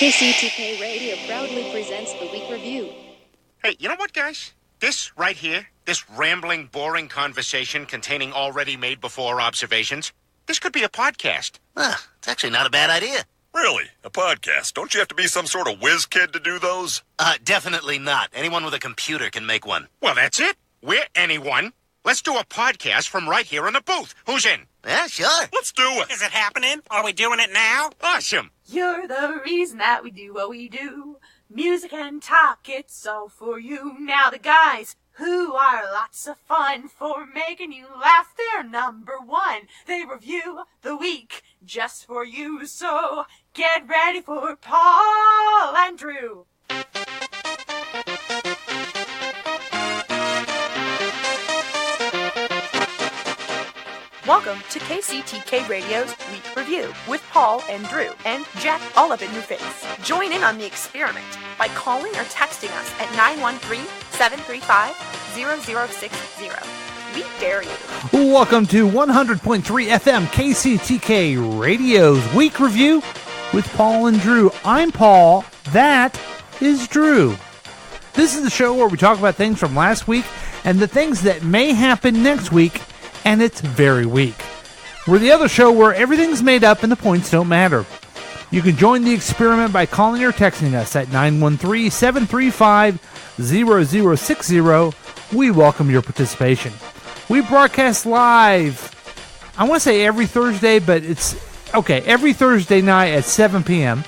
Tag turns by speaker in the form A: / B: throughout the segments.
A: KCTK Radio proudly presents the Week Review.
B: Hey, you know what, guys? This right here, this rambling, boring conversation containing already made before observations, this could be a podcast.
C: It's actually not a bad idea.
D: Really? A podcast? Don't you have to be some sort of whiz kid to do those?
C: Definitely not. Anyone with a computer can make one.
B: Well, that's it. We're anyone. Let's do a podcast from right here in the booth. Who's in?
C: Yeah, sure.
D: Let's do it.
B: Is it happening? Are we doing it now? Awesome.
E: You're the reason that we do what we do. Music and talk, it's all for you. Now the guys who are lots of fun for making you laugh, they're number one. They review the week just for you. So get ready for Paul and Drew. Welcome to KCTK Radio's Week Review with Paul and Drew and Jack all up in your face. Join in on the experiment by calling or texting us at 913-735-0060. We dare you.
F: Welcome to 100.3 FM KCTK Radio's Week Review with Paul and Drew. I'm Paul. That is Drew. This is the show where we talk about things from last week and the things that may happen next week, and it's very weak. We're the other show where everything's made up and the points don't matter. You can join the experiment by calling or texting us at 913-735-0060. We welcome your participation. We broadcast live, I want to say every Thursday, but it's, okay, every Thursday night at 7 p.m.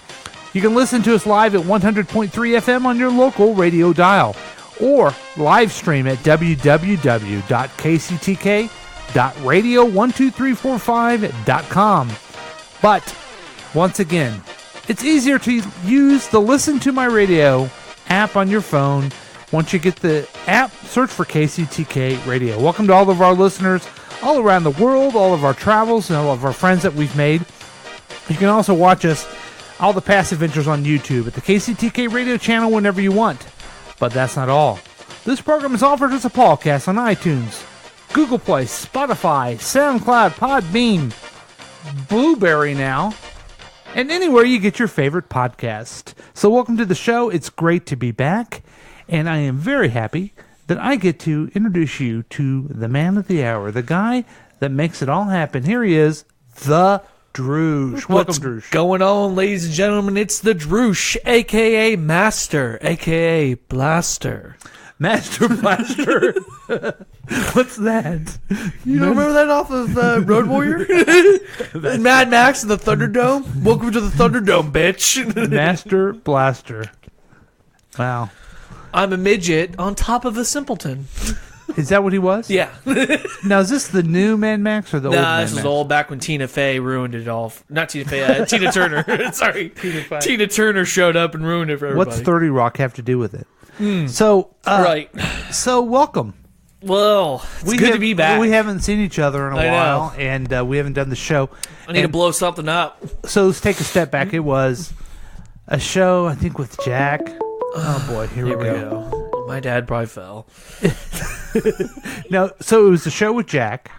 F: You can listen to us live at 100.3 FM on your local radio dial, or live stream at www.kctk.radio12345.com. But once again, it's easier to use the Listen to My Radio app on your phone. Once you get the app, search for KCTK Radio. Welcome to all of our listeners all around the world, all of our travels, and all of our friends that we've made. You can also watch us, all the past adventures on YouTube at the KCTK Radio channel whenever you want. But that's not all. This program is offered as a podcast on iTunes, Google Play, Spotify, SoundCloud, Podbean, Blueberry now, and anywhere you get your favorite podcast. So welcome to the show. It's great to be back, and I am very happy that I get to introduce you to the man of the hour, the guy that makes it all happen. Here he is, the Droosh. Welcome, Droosh.
G: What's going on, ladies and gentlemen? It's the Droosh, a.k.a. Master, a.k.a. Blaster.
F: Master Blaster. What's that?
G: You don't remember that off of Road Warrior? Mad Max and the Thunderdome? Welcome to the Thunderdome, bitch.
F: Master Blaster. Wow.
G: I'm a midget on top of a simpleton.
F: Is that what he was?
G: Yeah.
F: Now, is this the new Mad Max or the old Mad Max?
G: This was old back when Tina Fey ruined it all. Not Tina Fey, Tina Turner. Sorry. Tina Turner showed up and ruined it for everybody.
F: What's 30 Rock have to do with it? So,
G: right.
F: So, welcome.
G: Well, it's good to be back.
F: We haven't seen each other in a while, and we haven't done the show.
G: I need to blow something up.
F: So, let's take a step back. It was a show, I think, with Jack. Oh, boy. Here we go.
G: My dad probably fell.
F: No, so it was a show with Jack.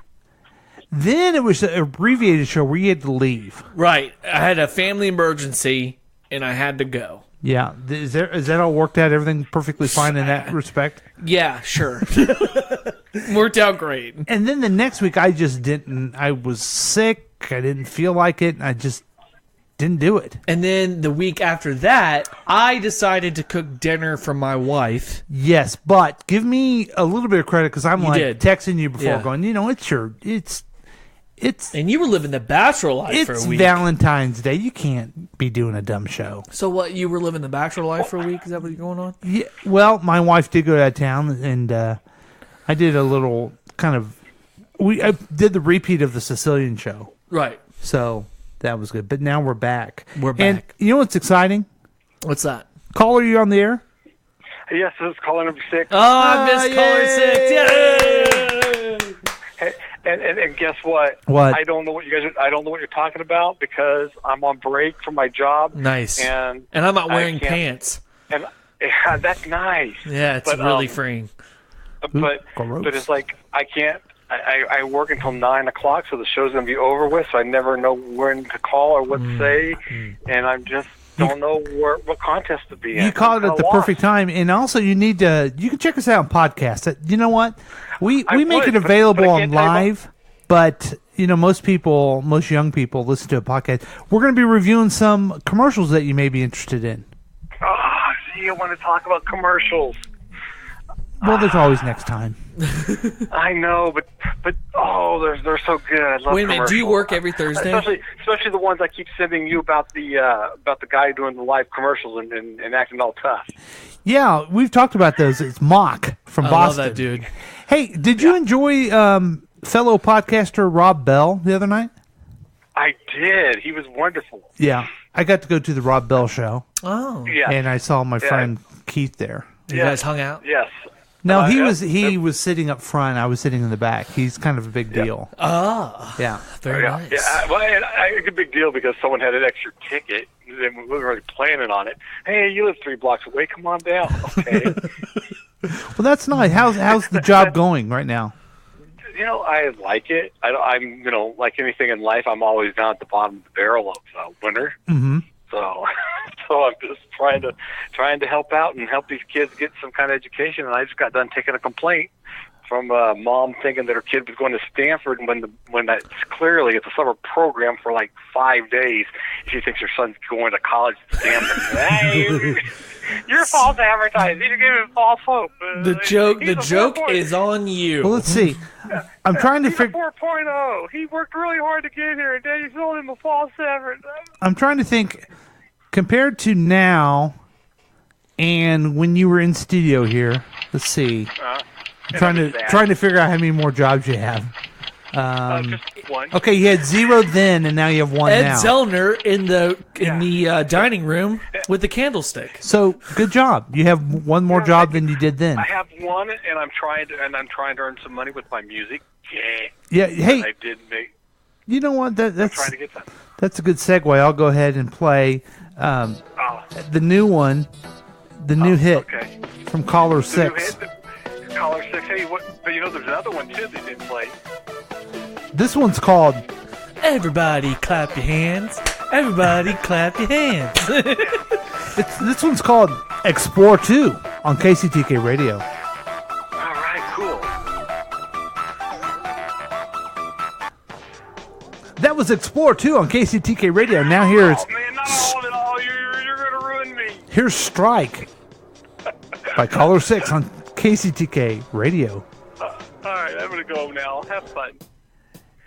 F: Then it was an abbreviated show where you had to leave.
G: Right. I had a family emergency, and I had to go.
F: Yeah. Is that all worked out? Everything perfectly fine in that respect?
G: Yeah, sure. Worked out great.
F: And then the next week, I just didn't. I was sick. I didn't feel like it. I just didn't do it.
G: And then the week after that, I decided to cook dinner for my wife.
F: Yes, but give me a little bit of credit because I'm texting you before going, it's
G: and you were living the bachelor life for a week.
F: It's Valentine's Day. You can't be doing a dumb show.
G: So what, you were living the bachelor life for a week? Is that what's going on?
F: Yeah. Well, my wife did go out of town, and I did a little kind of... I did the repeat of the Sicilian show.
G: Right.
F: So that was good. But now we're back.
G: We're back.
F: And you know what's exciting?
G: What's that?
F: Caller, you on the air?
H: Yes, this is caller number 6.
G: Oh, I missed caller 6. Yay!
H: Hey, and guess what?
F: What?
H: I don't know what you're talking about because I'm on break from my job.
G: Nice.
H: And
G: I'm not wearing pants.
H: And yeah, that's nice.
G: Yeah, it's really freeing.
H: But it's like I can't. I work until 9 o'clock, so the show's gonna be over with. So I never know when to call or what to say, and I'm just don't know what contest to be in.
F: You caught it
H: I'm
F: at the
H: kinda
F: perfect time, and also you can check us out on podcast. You know what? We
H: I
F: make
H: would,
F: it available
H: but I
F: on
H: can't tell you
F: live, but most young people listen to a podcast. We're going to be reviewing some commercials that you may be interested in.
H: Oh, see, I want to talk about commercials.
F: Well, there's always next time.
H: I know, but they're so good. I love
G: Wait a minute, do you
H: commercials.
G: work every Thursday?
H: Especially the ones I keep sending you about the guy doing the live commercials and acting all tough.
F: Yeah, we've talked about those. It's Mock from
G: I
F: Boston.
G: love that dude.
F: Hey, did you enjoy fellow podcaster Rob Bell the other night?
H: I did. He was wonderful.
F: Yeah, I got to go to the Rob Bell show,
G: Oh.
H: Yeah.
F: and I saw my friend Keith there.
G: You guys hung out?
H: Yes.
F: No, he
H: yeah.
F: was sitting up front. I was sitting in the back. He's kind of a big deal.
G: Ah,
F: Yeah.
G: very
H: Yeah,
G: nice.
H: it's a big deal because someone had an extra ticket. They weren't really planning on it. Hey, you live 3 blocks away. Come on down. Okay.
F: Well, that's nice. How's the job going right now?
H: I like it. I'm like anything in life, I'm always down at the bottom of the barrel of winter.
F: Mm-hmm.
H: So I'm just trying to help out and help these kids get some kind of education. And I just got done taking a complaint from a mom thinking that her kid was going to Stanford when that's clearly it's a summer program for like 5 days. She thinks her son's going to college at Stanford. Hey, you're false advertising. You're giving false hope.
G: The joke
H: He's a
G: is on you.
F: Well, let's see. I'm trying to
H: He's a
F: figure.
H: 4.0. He worked really hard to get here, and Daddy sold him a false advertising.
F: I'm trying to think. Compared to now, and when you were in studio here, let's see. I'm trying to figure out how many more jobs you have.
H: Just one.
F: Okay, you had 0 then, and now you have 1
G: Ed
F: now.
G: Zellner in the dining room with the candlestick.
F: So good job. You have 1 more job than you did then.
H: I have one, and I'm trying to earn some money with my music.
F: Yeah. Hey,
H: I did make.
F: you know what?
H: I'm
F: That's
H: trying to get that.
F: that's a good segue. I'll go ahead and play the new one, the new hit
H: Okay.
F: from Caller
H: The new
F: 6.
H: hit, Caller 6. Hey, what? But there's another one too they didn't play.
F: This one's called
G: Everybody clap your hands. Everybody clap your hands.
F: this one's called Explore 2 on KCTK Radio.
H: All right, cool.
F: That was Explore 2 on KCTK Radio. Now here's
H: Oh man, not all of it all. You're gonna ruin me.
F: here's Strike by Caller 6 on KCTK Radio.
H: All right, I'm gonna go now. Have fun.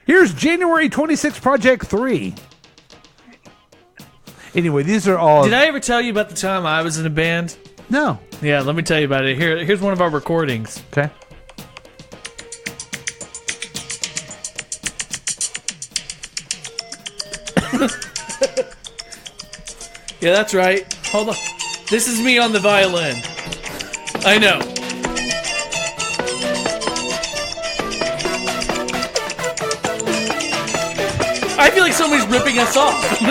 F: Here's January 26 Project 3. Anyway, these are all...
G: Did I ever tell you about the time I was in a band?
F: No.
G: Yeah, let me tell you about it. Here's one of our recordings.
F: Okay.
G: Yeah, that's right. Hold on. This is me on the violin. I know. I feel like somebody's ripping us off.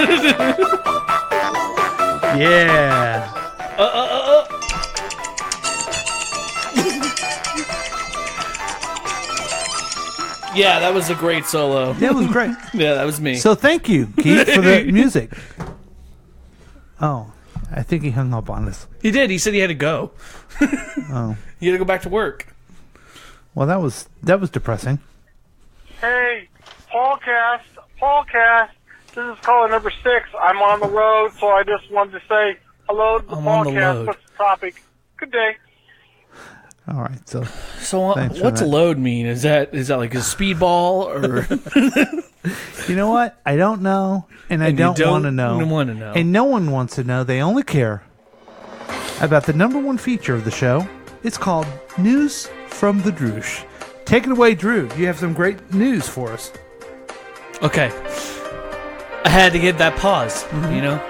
F: Yeah.
G: Yeah, that was a great solo.
F: That was great.
G: Yeah, that was me.
F: So thank you, Keith, for the music. Oh, I think he hung up on us.
G: He did. He said he had to go.
F: Oh.
G: He had to go back to work.
F: Well, that was depressing.
H: Hey, Paulcast. This is caller number 6. I'm on the road, so I just wanted to say hello to the
G: I'm on the
H: Paulcast.
G: load.
H: What's the topic? Good day.
F: All right, so Thanks for
G: What's
F: that.
G: load mean? Is that like a speedball or?
F: you know what? I don't know, and I
G: And you
F: don't
G: don't
F: want to know.
G: wanna know.
F: And no one wants to know. They only care about the number one feature of the show. It's called News from the Droosh. Take it away, Drew. You have some great news for us.
G: Okay. I had to get that pause, you know?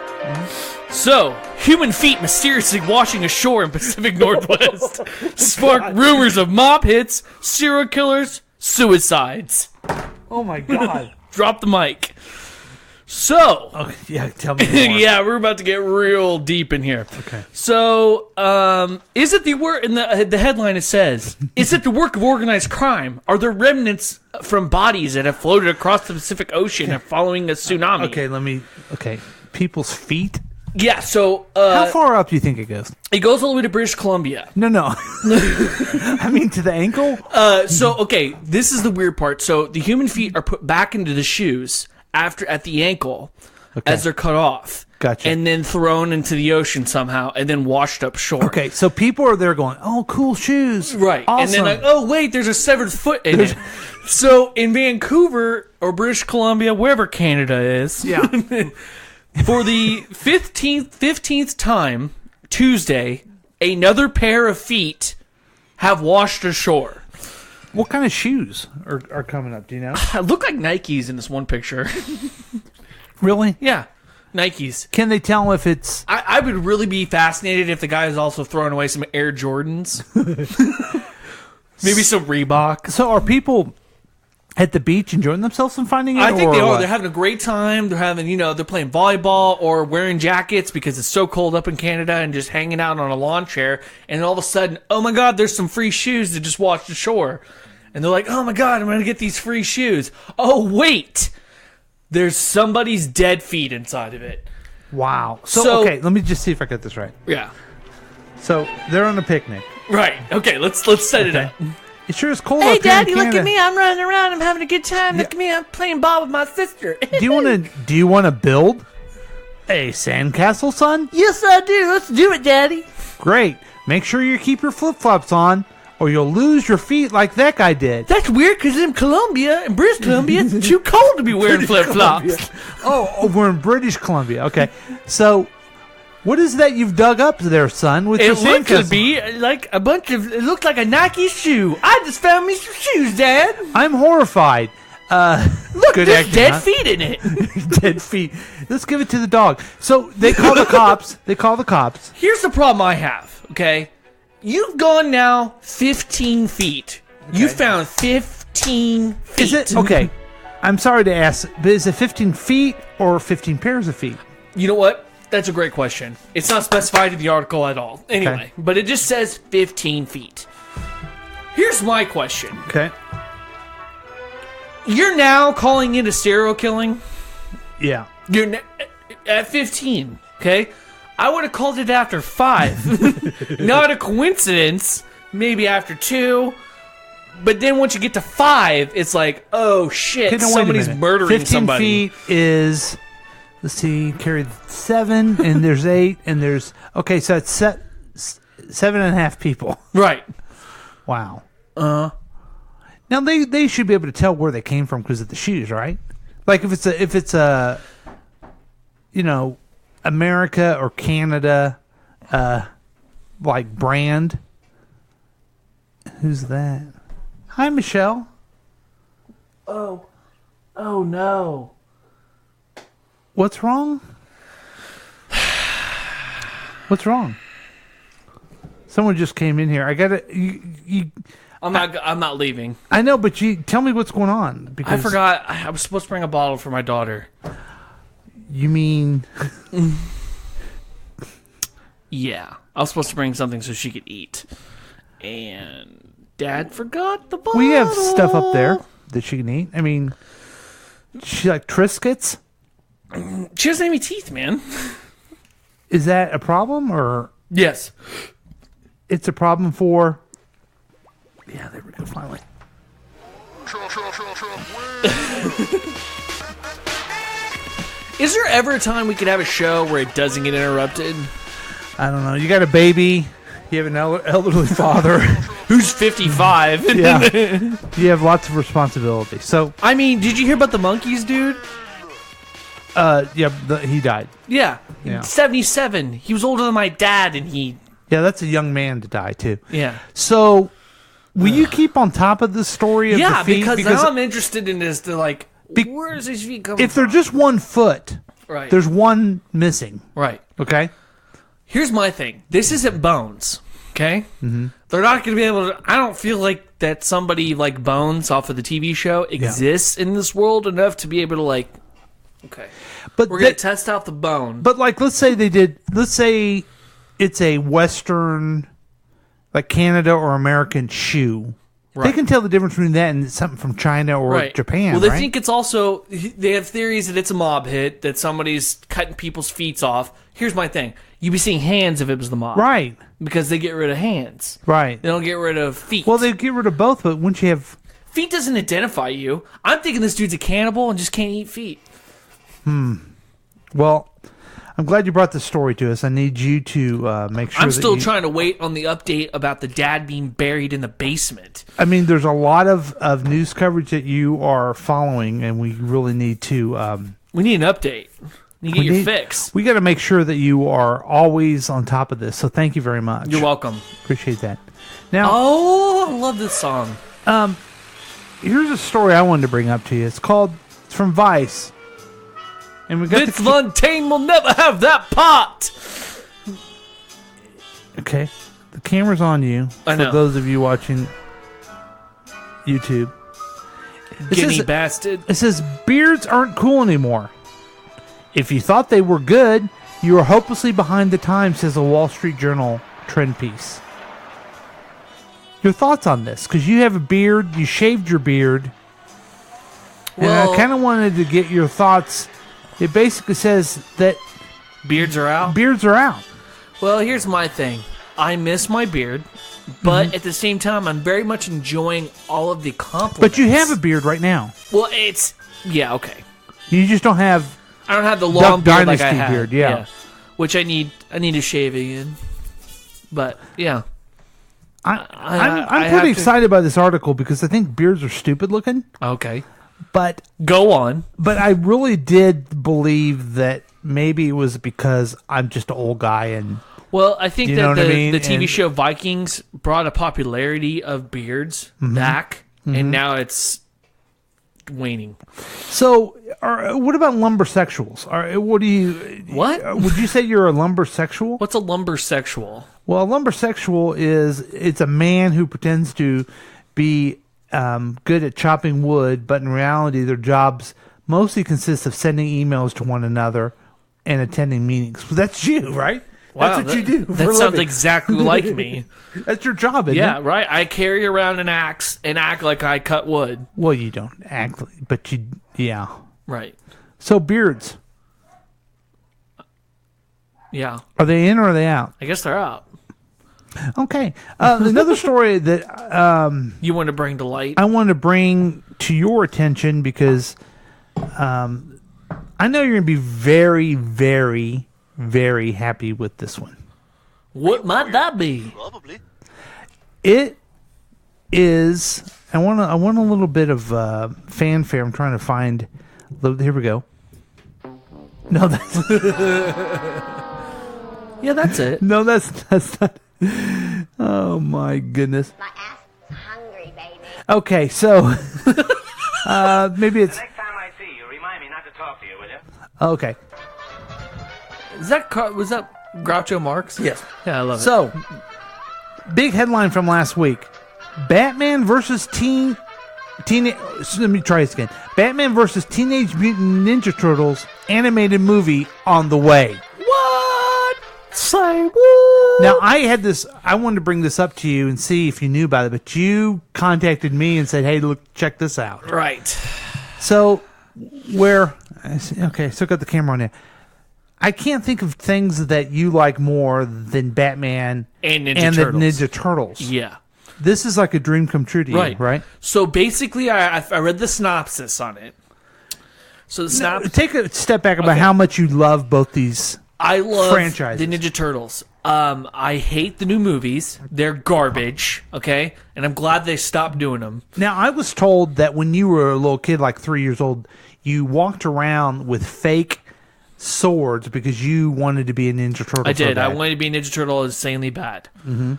G: So, human feet mysteriously washing ashore in Pacific Northwest sparked rumors of mob hits, serial killers, suicides.
F: Oh my God.
G: Drop the mic. So,
F: Okay, yeah, tell me more.
G: yeah, we're about to get real deep in here.
F: Okay.
G: So, is it the work in the headline? It says, "Is it the work of organized crime? Are there remnants from bodies that have floated across the Pacific Ocean following a tsunami?"
F: Okay, people's feet.
G: Yeah, so
F: How far up do you think it goes?
G: it goes all the way to British Columbia.
F: No. I mean, to the ankle?
G: Okay, this is the weird part. So the human feet are put back into the shoes at the ankle as they're cut off.
F: Gotcha.
G: And then thrown into the ocean somehow and then washed up shore.
F: Okay, so people are there going, oh, cool shoes.
G: Right.
F: Awesome.
G: And then like, oh, wait, there's a severed foot in it. So in Vancouver or British Columbia, wherever Canada is,
F: Yeah.
G: for the 15th time, Tuesday, another pair of feet have washed ashore.
F: What kind of shoes are coming up? Do you know?
G: Look like Nikes in this one picture.
F: Really?
G: Yeah. Nikes.
F: Can they tell if it's...
G: I would really be fascinated if the guy is also throwing away some Air Jordans. Maybe some Reebok.
F: So are people at the beach enjoying themselves and finding it?
G: I think
F: or
G: they are.
F: what?
G: They're having a great time. They're having, they're playing volleyball or wearing jackets because it's so cold up in Canada and just hanging out on a lawn chair. And all of a sudden, oh my God, there's some free shoes that just washed ashore. And they're like, oh my God, I'm going to get these free shoes. Oh, wait. There's somebody's dead feet inside of it.
F: Wow. So, okay, let me just see if I get this right.
G: Yeah.
F: So they're on a picnic.
G: Right. Okay, let's set it up.
F: It sure is cold
G: Hey,
F: up here
G: Daddy,
F: in
G: look
F: Canada.
G: at me. I'm running around. I'm having a good time. Look at me. I'm playing ball with my sister.
F: Do you want to build a sandcastle, son?
G: Yes, I do. Let's do it, Daddy.
F: Great. Make sure you keep your flip-flops on, or you'll lose your feet like that guy did.
G: That's weird because in Colombia, in British Columbia, it's too cold to be wearing flip-flops.
F: Oh, we're in British Columbia. Okay. So, what is that you've dug up there, son? With your
G: It looked to
F: sandcastle?
G: be like it looked like a Nike shoe. I just found me some shoes, Dad.
F: I'm horrified.
G: Look,
F: good
G: there's
F: acting,
G: dead
F: huh?
G: feet in it.
F: Dead feet. Let's give it to the dog. So they call the cops.
G: Here's the problem I have, okay? You've gone now 15 feet. You found 15 feet.
F: Is it okay? I'm sorry to ask, but is it 15 feet or 15 pairs of feet?
G: You know what? That's a great question. It's not specified in the article at all. Anyway, but it just says 15 feet. Here's my question.
F: Okay.
G: You're now calling it a serial killing?
F: Yeah.
G: You're at 15, okay? I would have called it after 5. Not a coincidence. Maybe after 2. But then once you get to 5, it's like, oh shit,
F: Okay, no, wait a
G: somebody's
F: minute.
G: murdering
F: 15
G: somebody.
F: 15 feet is, let's see, carried 7, and there's 8, and there's, okay, so it's 7.5 people.
G: Right.
F: Wow. Now they should be able to tell where they came from because of the shoes, right? Like if it's a America or Canada like brand. Who's that? Hi, Michelle.
G: Oh no.
F: What's wrong? What's wrong? Someone just came in here. I gotta.
G: I'm not leaving.
F: I know, but you tell me what's going on. Because
G: I forgot. I was supposed to bring a bottle for my daughter.
F: You mean?
G: Yeah, I was supposed to bring something so she could eat, and Dad forgot the bottle.
F: We have stuff up there that she can eat. I mean, she like Triscuits.
G: She doesn't have any teeth, man.
F: Is that a problem, or
G: Yes.
F: it's a problem for? Yeah, there we go. Finally.
G: Is there ever a time we could have a show where it doesn't get interrupted?
F: I don't know. You got a baby. You have an elderly father.
G: Who's 55?
F: Yeah. You have lots of responsibility. So,
G: I mean, did you hear about the monkeys, dude?
F: he died.
G: Yeah.
F: Yeah.
G: 77. He was older than my dad, and he...
F: Yeah, that's a young man to die too.
G: Yeah.
F: So, will you keep on top of the story of
G: Yeah,
F: the feet?
G: because now I'm interested in this. To like, where is his feet coming
F: if
G: from?
F: they're just 1 foot,
G: Right.
F: there's one missing.
G: Right.
F: Okay.
G: Here's my thing. This isn't Bones, okay? Mm-hmm. They're not going to be able to... I don't feel like that somebody like Bones off of the TV show exists in this world enough to be able to like... Okay.
F: But
G: We're going to test out the bone.
F: But like, let's say it's a Western, like Canada or American shoe, They can tell the difference between that and something from China or Japan.
G: Well, they
F: right?
G: think it's also. They have theories that it's a mob hit, that somebody's cutting people's feet off. Here's my thing: you'd be seeing hands if it was the mob,
F: right?
G: Because they get rid of hands,
F: Right?
G: They don't get rid of feet.
F: Well, they get rid of both, but wouldn't you have?
G: Feet doesn't identify you. I'm thinking this dude's a cannibal and just can't eat feet.
F: Well, I'm glad you brought this story to us. I need you to make sure.
G: I'm still trying to wait on the update about the dad being buried in the basement.
F: I mean, there's a lot of news coverage that you are following, and we really need to.
G: We need an update. You get your fix.
F: We got to make sure that you are always on top of this. So thank you very much.
G: You're welcome.
F: Appreciate that. Now,
G: I love this song.
F: Here's a story I wanted to bring up to you. It's from Vice. And we got
G: Vince Fontaine will never have that pot.
F: Okay. The camera's on you.
G: I know.
F: For those of you watching YouTube.
G: Guinea bastard.
F: It says, beards aren't cool anymore. If you thought they were good, you are hopelessly behind the times, says a Wall Street Journal trend piece. Your thoughts on this? Because you have a beard, you shaved your beard. And I kind of wanted to get your thoughts. It basically says that
G: beards are out.
F: Beards are out.
G: Well, here's my thing. I miss my beard, but at the same time, I'm very much enjoying all of the compliments.
F: But you have a beard right now.
G: Well, okay.
F: You just don't have.
G: I don't have the long beard like I
F: Dynasty
G: had.
F: beard, yeah.
G: Which I need to shave again. But yeah.
F: I'm pretty excited by this article because I think beards are stupid looking.
G: Okay.
F: But
G: go on.
F: But I really did believe that maybe it was because I'm just an old guy and.
G: Well, I think
F: you
G: that
F: know what I mean?
G: the TV
F: And-
G: show Vikings brought a popularity of beards back, and now it's waning.
F: So, what about lumbersexuals? What do you?
G: What
F: would you say you're a lumbersexual?
G: What's a lumbersexual?
F: Well, a lumbersexual it's a man who pretends to be good at chopping wood, but in reality, their jobs mostly consist of sending emails to one another and attending meetings. Well, that's you, right?
G: Wow,
F: that's what you do.
G: That
F: for a
G: sounds
F: living.
G: exactly like me.
F: That's your job, isn't
G: Yeah,
F: it?
G: right. I carry around an axe and act like I cut wood.
F: Well, you don't act, but you, yeah.
G: Right.
F: So beards,
G: Yeah.
F: are they in or are they out?
G: I guess they're out.
F: Okay. Another story that
G: you want to bring to light.
F: I want to bring to your attention because I know you're going to be very, very, very happy with this one.
G: What might that be?
C: Probably.
F: It is. I want a little bit of fanfare. I'm trying to find. Here we go. No, that's.
G: Yeah, that's it.
F: No, that's not. Oh my goodness.
I: My ass is hungry, baby.
F: Okay, so maybe it's
J: Next time I see you, remind me not to talk to you, will you?
F: okay.
G: Was that Groucho Marx?
F: Yes.
G: Yeah, I love it.
F: So, big headline from last week: Batman versus let me try this again. Batman versus Teenage Mutant Ninja Turtles animated movie on the way.
G: What? Say what?
F: Now, I wanted to bring this up to you and see if you knew about it, but you contacted me and said, hey, look, check this out.
G: Right.
F: So, okay, still got the camera on there. I can't think of things that you like more than Batman
G: and
F: the Ninja Turtles.
G: Yeah.
F: This is like a dream come true to you, right?
G: So basically, I read the synopsis on it. So the synopsis.
F: Take a step back about how much you love both these
G: I love
F: franchises.
G: the Ninja Turtles. I hate the new movies. They're garbage, okay? And I'm glad they stopped doing them.
F: Now, I was told that when you were a little kid, like 3 years old, you walked around with fake swords because you wanted to be a Ninja Turtle.
G: I did.
F: So
G: I
F: bad.
G: wanted to be a Ninja Turtle insanely bad.
F: Mm-hmm.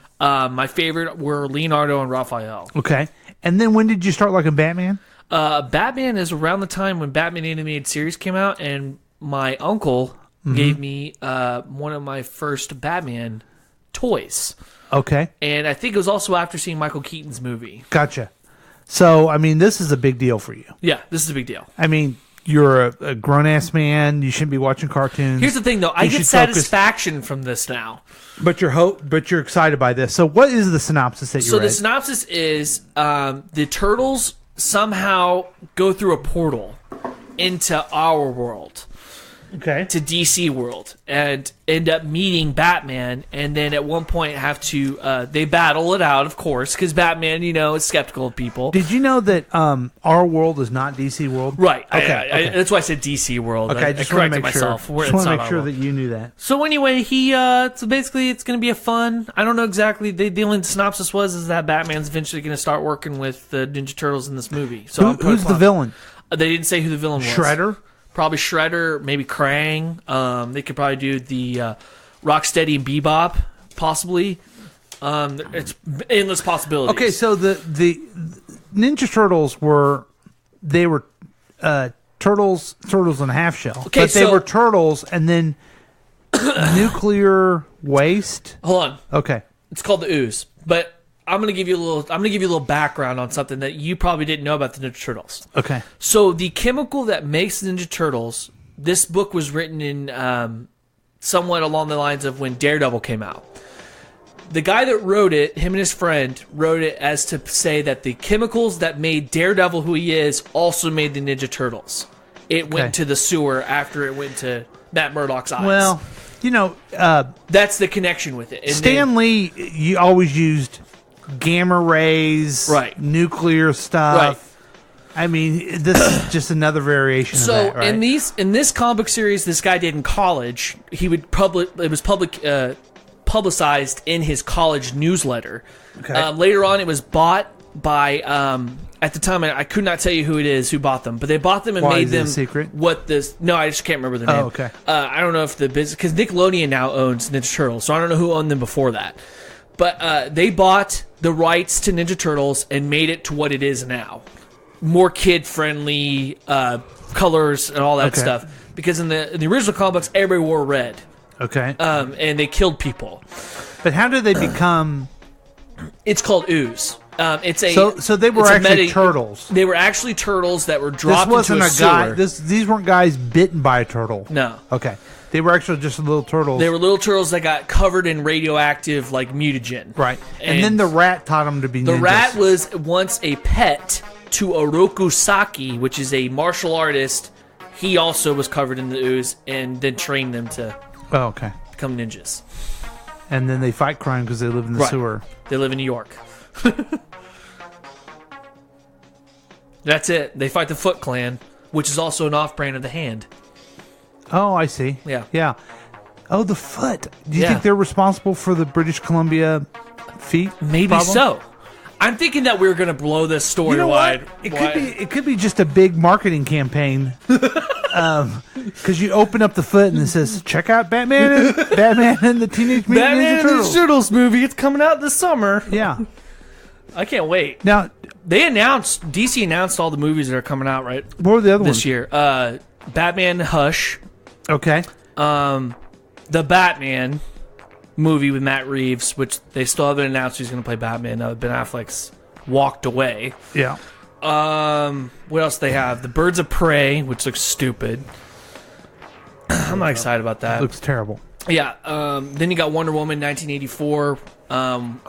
G: My favorite were Leonardo and Raphael.
F: Okay. And then when did you start liking Batman?
G: Batman is around the time when Batman animated series came out, and my uncle gave me one of my first Batman toys.
F: Okay.
G: And I think it was also after seeing Michael Keaton's movie.
F: Gotcha. So, I mean, this is a big deal for you.
G: Yeah, this is a big deal.
F: I mean, you're a grown ass man. You shouldn't be watching cartoons.
G: Here's the thing, though. I
F: You
G: get
F: should focus-
G: satisfaction from this now.
F: But you're excited by this. So what is the synopsis that you
G: So
F: read?
G: the synopsis is the turtles somehow go through a portal into our world.
F: Okay.
G: To DC world and end up meeting Batman, and then at one point have to they battle it out, of course, because Batman, is skeptical of people.
F: Did you know that our world is not DC world?
G: Right.
F: Okay.
G: That's why I said DC world.
F: Okay.
G: I
F: Just want to
G: corrected
F: make
G: myself.
F: sure. Just want to make sure that you knew that.
G: So anyway, so basically it's going to be a fun. I don't know exactly. The only synopsis is that Batman's eventually going to start working with the Ninja Turtles in this movie. So
F: Who's the villain?
G: They didn't say who the villain was.
F: Shredder.
G: Probably Shredder, maybe Krang. They could probably do the Rocksteady and Bebop, possibly. It's endless possibilities.
F: Okay, so the Ninja Turtles were turtles in a half shell.
G: Okay,
F: but they
G: so-
F: were turtles and then nuclear waste.
G: Hold on.
F: Okay.
G: It's called the Ooze, but I'm gonna give you a little background on something that you probably didn't know about the Ninja Turtles.
F: Okay.
G: So the chemical that makes the Ninja Turtles, this book was written in somewhat along the lines of when Daredevil came out. The guy that wrote it, him and his friend, wrote it as to say that the chemicals that made Daredevil who he is also made the Ninja Turtles. It went to the sewer after it went to Matt Murdock's eyes.
F: Well,
G: that's the connection with it. And
F: Stan Lee, you always used gamma rays,
G: right?
F: Nuclear stuff.
G: Right.
F: I mean, this is just another variation
G: So
F: of that, right?
G: in this comic book series, this guy did in college, he would publicized in his college newsletter.
F: Okay.
G: Later on, it was bought by at the time I could not tell you who it is who bought them, but they bought them and
F: Why,
G: made
F: is it a
G: them
F: secret?
G: No, I just can't remember the name.
F: Oh, okay.
G: I don't know if the business, because Nickelodeon now owns Ninja Turtles, so I don't know who owned them before that. But they bought the rights to Ninja Turtles and made it to what it is now. More kid-friendly colors and all that stuff. Because in the original comic books, everybody wore red.
F: Okay.
G: And they killed people.
F: But how did they become...
G: It's called Ooze. It's a
F: So they were actually turtles.
G: They were actually turtles that were dropped
F: This wasn't
G: into a
F: guy.
G: sewer.
F: These weren't guys bitten by a turtle.
G: No.
F: Okay. They were actually just little turtles.
G: They were little turtles that got covered in radioactive, like, mutagen.
F: Right. And then the rat taught them to be
G: The
F: ninjas.
G: rat was once a pet to Oroku Saki, which is a martial artist. He also was covered in the ooze and then trained them to become ninjas.
F: And then they fight crime because they live in the sewer.
G: They live in New York. That's it. They fight the Foot Clan, which is also an off-brand of the Hand.
F: Oh, I see.
G: Yeah.
F: Yeah. Oh, the foot. Do you think they're responsible for the British Columbia feet?
G: Maybe
F: problem?
G: so. I'm thinking that we're going to blow this story
F: You know
G: wide.
F: what? It could be just a big marketing campaign. Because you open up the foot and it says, "Check out Batman and the Teenage Mutant
G: Batman
F: Ninja
G: and
F: Turtles."
G: the Turtles movie. It's coming out this summer.
F: Yeah.
G: I can't wait.
F: Now,
G: DC announced all the movies that are coming out, right?
F: What were the other
G: this
F: ones?
G: year? Batman Hush.
F: Okay.
G: The Batman movie with Matt Reeves, which they still haven't announced who's going to play Batman. Ben Affleck's walked away.
F: Yeah.
G: What else do they have? The Birds of Prey, which looks stupid. I'm not excited about that.
F: Looks terrible.
G: Yeah. Then you got Wonder Woman 1984.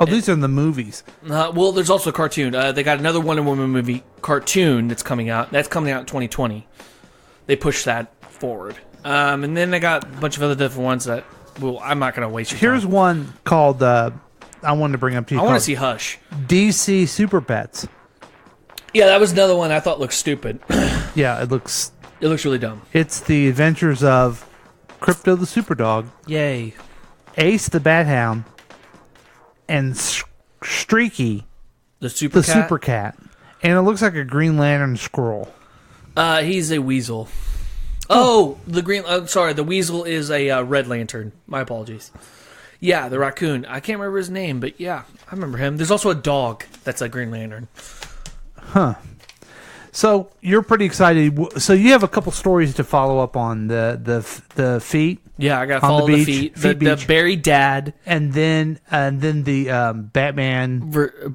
F: These are the movies.
G: Well, there's also a cartoon. They got another Wonder Woman movie cartoon that's coming out. That's coming out in 2020. They pushed that forward. And then they got a bunch of other different ones that, well, I'm not going to waste your
F: Here's
G: time.
F: one called, I wanted to bring up to you.
G: I want
F: called
G: to see Hush.
F: DC Super Pets.
G: Yeah, that was another one I thought looked stupid.
F: Yeah, it looks
G: really dumb.
F: It's the adventures of Crypto the Super Dog.
G: Yay.
F: Ace the Bat Hound. And Streaky
G: the Super
F: Cat. And it looks like a Green Lantern squirrel.
G: He's a weasel. Oh, the weasel is a Red Lantern. My apologies. Yeah, the raccoon. I can't remember his name, but yeah, I remember him. There's also a dog that's a Green Lantern.
F: Huh. So you're pretty excited. So you have a couple stories to follow up on the feet.
G: Yeah, I got to follow the feet. The buried dad,
F: and then the Batman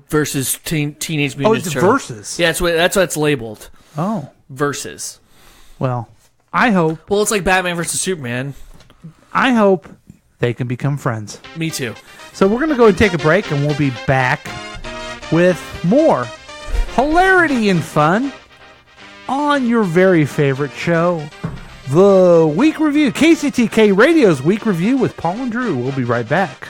G: versus Teenage Mutant Ninja Turtles.
F: Versus.
G: Yeah, that's what it's labeled.
F: Oh,
G: Versus.
F: Well, I hope.
G: Well, it's like Batman versus Superman.
F: I hope they can become friends.
G: Me too.
F: So we're going to go and take a break, and we'll be back with more hilarity and fun on your very favorite show, The Week Review, KCTK Radio's Week Review with Paul and Drew. We'll be right back.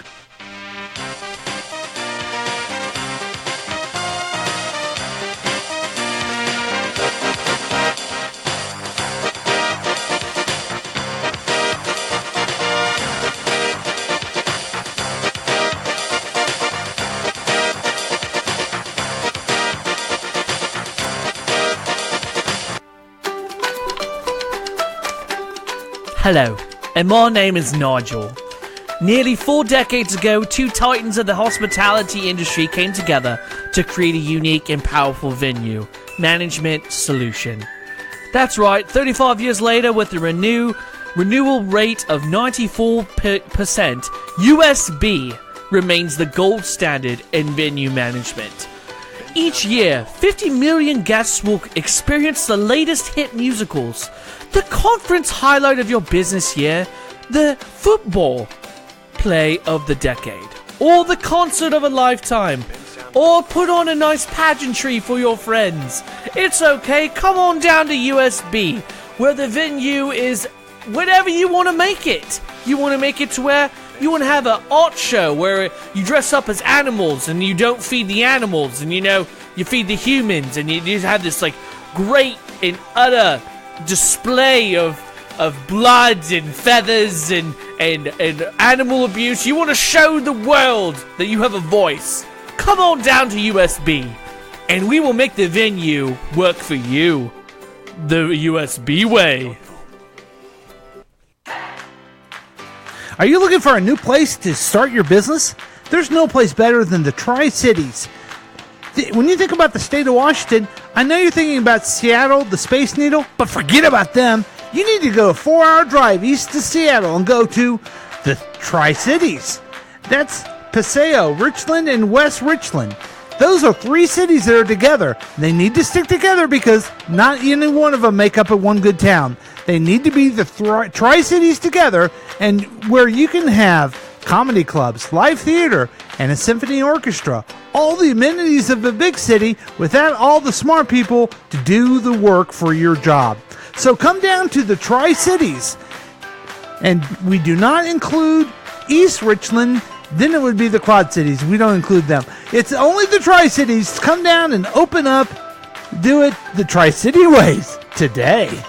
G: Hello, and my name is Nigel. Nearly 4 decades ago, two titans of the hospitality industry came together to create a unique and powerful venue management solution. That's right, 35 years later, with a renewal rate of 94%, USB remains the gold standard in venue management. Each year, 50 million guests will experience the latest hit musicals, the conference highlight of your business year, the football play of the decade, or the concert of a lifetime, or put on a nice pageantry for your friends. It's okay, come on down to USB, where the venue is whatever you want to make it. You want to make it to where you want to have an art show where you dress up as animals and you don't feed the animals, and you feed the humans, and you just have this like great and utter display of blood and feathers and animal abuse. You want to show the world that you have a voice. Come on down to USB, and we will make the venue work for you the USB way.
F: Are you looking for a new place to start your business? There's no place better than the Tri-Cities. When you think about the state of Washington, I know you're thinking about Seattle, the Space Needle, but forget about them. You need to go a 4-hour drive east to Seattle and go to the Tri-Cities. That's Paseo, Richland, and West Richland. Those are 3 cities that are together. They need to stick together because not any one of them make up a one good town. They need to be the Tri-Cities together, and where you can have comedy clubs, live theater, and a symphony orchestra. All the amenities of a big city without all the smart people to do the work for your job. So come down to the Tri-Cities. And we do not include East Richland. Then it would be the Quad Cities. We don't include them. It's only the Tri-Cities. Come down and open up. Do it the Tri-City ways today.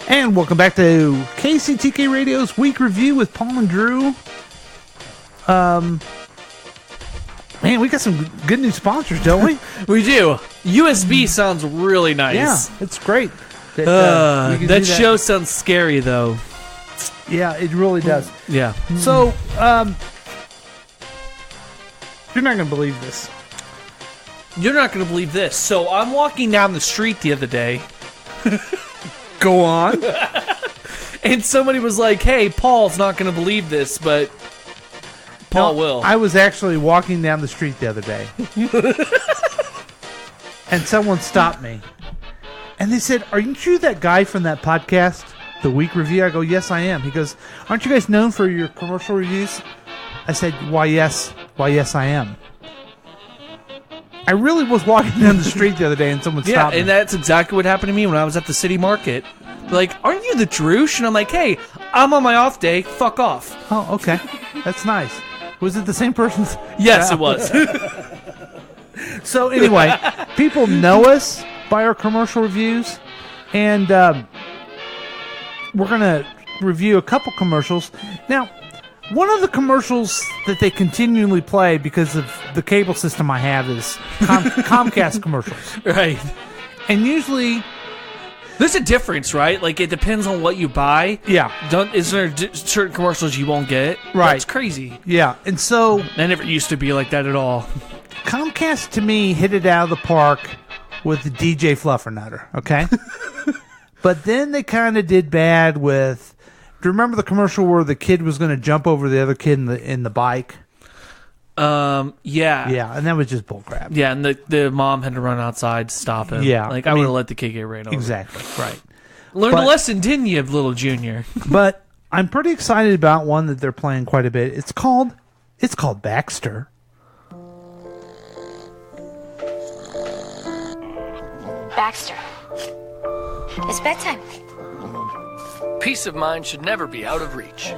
F: And welcome back to KCTK Radio's Week Review with Paul and Drew. Man, we got some good new sponsors, don't we?
G: We do. USB sounds really nice.
F: Yeah, it's great.
G: That show sounds scary, though.
F: Yeah, it really does.
G: Yeah.
F: So, you're not going to believe this.
G: You're not going to believe this. So, I'm walking down the street the other day.
F: Go on.
G: And somebody was like, hey, Paul's not going to believe this, but Paul will.
F: I was actually walking down the street the other day. And someone stopped me. And they said, aren't you that guy from that podcast, The Week Review? I go, yes, I am. He goes, aren't you guys known for your commercial reviews? I said, why, yes, I am. I really was walking down the street the other day and someone stopped me.
G: Yeah, and that's exactly what happened to me when I was at the city market. Like, aren't you the Droosh? And I'm like, hey, I'm on my off day. Fuck off.
F: Oh, okay. That's nice. Was it the same person?
G: Yes, it was.
F: So anyway, people know us by our commercial reviews, and we're going to review a couple commercials. Now, one of the commercials that they continually play because of the cable system I have is Comcast commercials.
G: Right.
F: And usually
G: there's a difference, right? Like, it depends on what you buy.
F: Yeah.
G: Is there certain commercials you won't get?
F: Right.
G: That's crazy.
F: Yeah. And so
G: I never used to be like that at all.
F: Comcast, to me, hit it out of the park with the DJ Fluffernutter, okay? But then they kind of did bad with Do you remember the commercial where the kid was going to jump over the other kid in the bike?
G: Yeah.
F: Yeah, and that was just bullcrap.
G: Yeah, and the mom had to run outside to stop him.
F: Yeah,
G: Like,
F: I
G: I would
F: mean,
G: have let the kid get ran over.
F: Exactly, right.
G: Learned
F: But-
G: a lesson, didn't you, little junior?
F: But I'm pretty excited about one that they're playing quite a bit. It's called Baxter.
I: Baxter. It's bedtime.
K: Peace of mind should never be out of reach.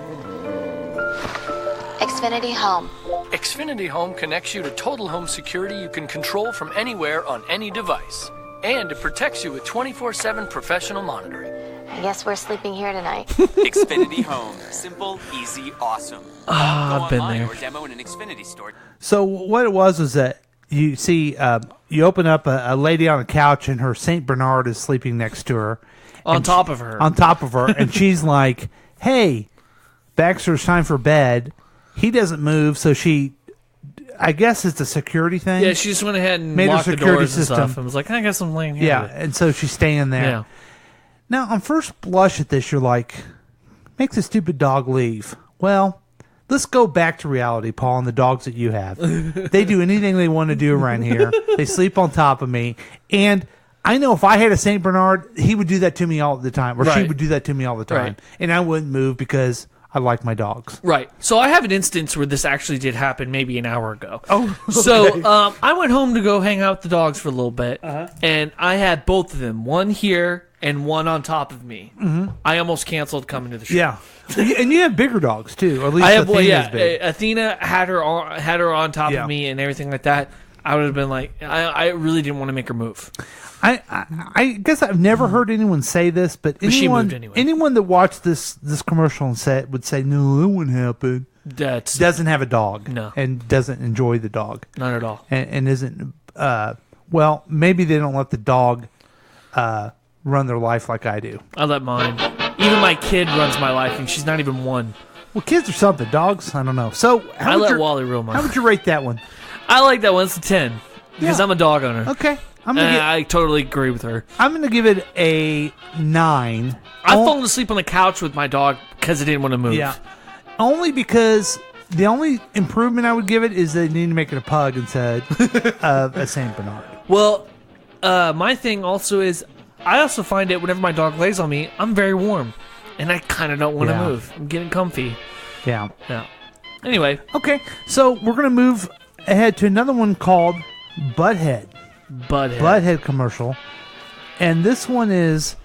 I: Xfinity Home.
K: Xfinity Home connects you to total home security you can control from anywhere on any device. And it protects you with 24/7 professional monitoring.
I: I guess we're sleeping here tonight.
L: Xfinity Home. Simple, easy, awesome.
G: I've been
L: Online
G: there.
L: or demo in an Xfinity store.
F: So what it was that you see, you open up a lady on a couch and her Saint Bernard is sleeping next to her.
G: On
F: And
G: top of her.
F: On top of her. And she's like, hey, Baxter's time for bed. He doesn't move, so I guess it's a security thing.
G: Yeah, she just went ahead and
F: Made her
G: locked the
F: security
G: doors and
F: system.
G: stuff and was like, I guess I'm laying here.
F: Yeah, and so she's staying there.
G: Yeah.
F: Now, on first blush at this, you're like, make the stupid dog leave. Well, let's go back to reality, Paul, and the dogs that you have. They do anything they want to do around here. They sleep on top of me. And I know if I had a St. Bernard, he would do that to me all the time, or she
G: Right.
F: would do that to me all the time.
G: Right.
F: And I wouldn't move because I like my dogs.
G: Right. So I have an instance where this actually did happen maybe an hour ago.
F: Oh, okay.
G: So I went home to go hang out with the dogs for a little bit, and I had both of them, one here and one on top of me.
F: Mhm.
G: I almost canceled coming to the show.
F: Yeah. And you have bigger dogs, too. Or at least
G: I have,
F: Athena's big.
G: Athena had her on top
F: Yeah.
G: of me and everything like that. I would have been like, I really didn't want to make her move.
F: I guess I've never heard anyone say this, but
G: But she
F: anyone,
G: moved anyway.
F: anyone that watched this commercial and would say, no, that wouldn't happen. Doesn't have a dog.
G: No.
F: And doesn't enjoy the dog.
G: Not at all.
F: And isn't, well, maybe they don't let the dog run their life like I do.
G: I let mine. Even my kid runs my life, and she's not even one.
F: Well, kids are something. Dogs, I don't know. So
G: I let Wally rule mine.
F: How would you rate that one?
G: I like that one. It's a 10 because I'm a dog owner.
F: Okay. I'm gonna
G: I totally agree with her.
F: I'm going to give it a 9.
G: I've fallen asleep on the couch with my dog because I didn't want to move.
F: Yeah. Only because the only improvement I would give it is they need to make it a pug instead of a Saint Bernard.
G: Well, my thing also is I also find it whenever my dog lays on me, I'm very warm. And I kind of don't want to
F: Yeah.
G: move. I'm getting comfy.
F: Yeah.
G: Yeah. Anyway.
F: Okay. So we're going to move ahead to another one called Butthead. Butthead commercial. And this one is